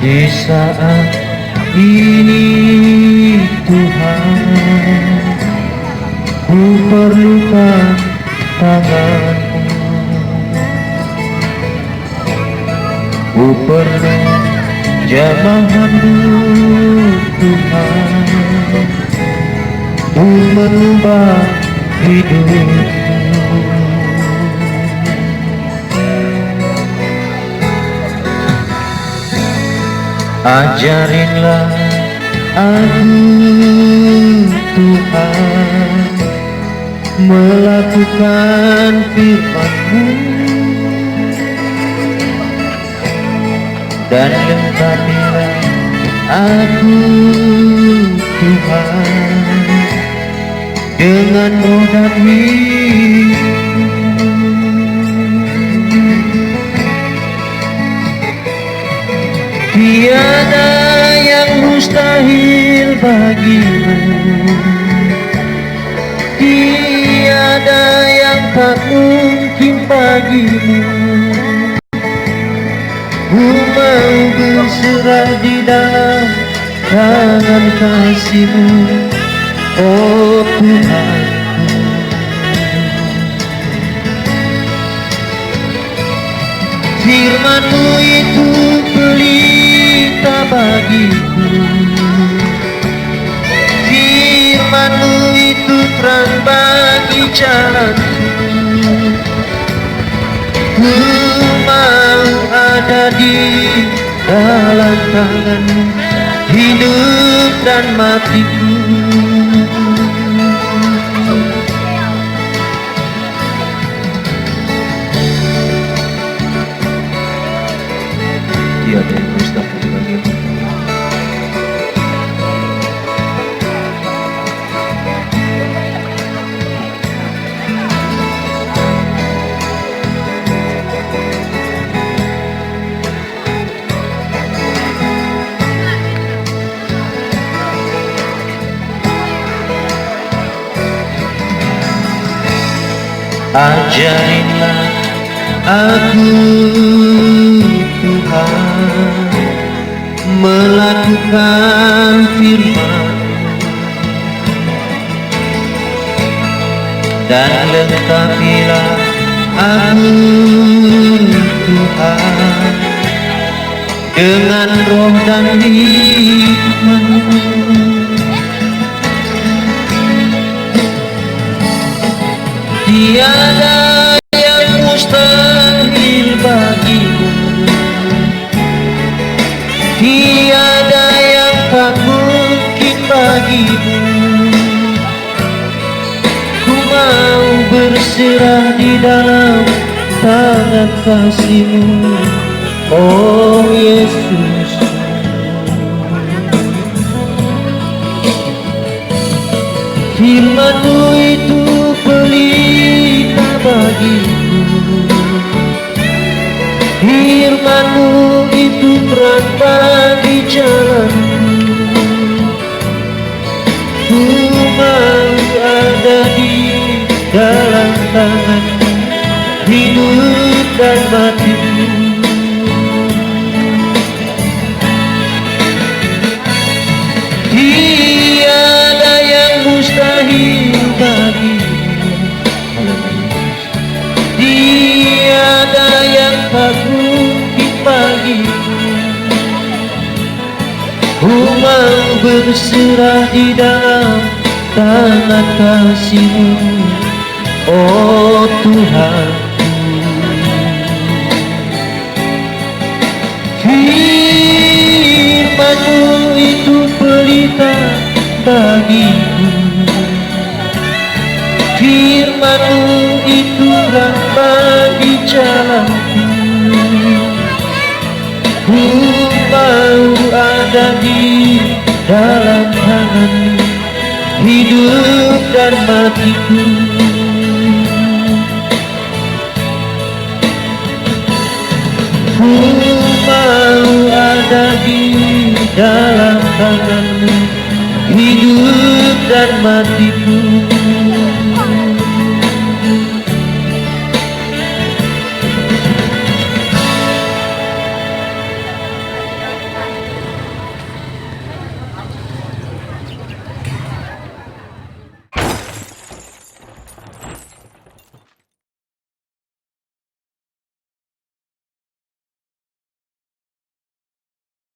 Di saat ini Tuhan, ku perlukan tangan-Mu. Ku perlu jamahan-Mu Tuhan, ku mengubah hidupku. Ajarinlah aku Tuhan, melakukan firman-Mu, dan lengkapilah aku Tuhan dengan roh dan hidup. Tiada yang mustahil bagimu, tiada yang tak mungkin bagimu. Ku mau berserah di dalam tangan kasih-Mu, oh Tuhan. Firman-Mu itu pelita bagiku, firman-Mu itu terang bagi jalanku. Ku mau ada di dalam tangan-Mu, hidup dan matiku. Tiada yang mustahil bagimu. Ajarinlah aku Tuhan, melakukan firman-Mu, dan lengkapilah aku Tuhan dengan roh dan hikmat-Mu. Tiada yang mustahil bagimu, tiada yang tak mungkin bagimu. Ku mau berserah di dalam tangan kasih-Mu, oh Yesus. Firman-Mu itu pelita bagiku, firman-Mu itu terang bagi jalanku. Ku mau ada di dalam tangan-Mu, hidup dan matiku. Tiada yang mustahil bagimu, tiada yang tak mungkin bagimu. Ku mau berserah di dalam tangan kasih-Mu, oh Tuhan. Firman-Mu itu pelita bagiku, firman-Mu itu terang bagi jalanku. Ku mau ada di dalam tangan-Mu, hidup dan matiku. Ku mau ada di dalam tangan-Mu, hidup dan matiku.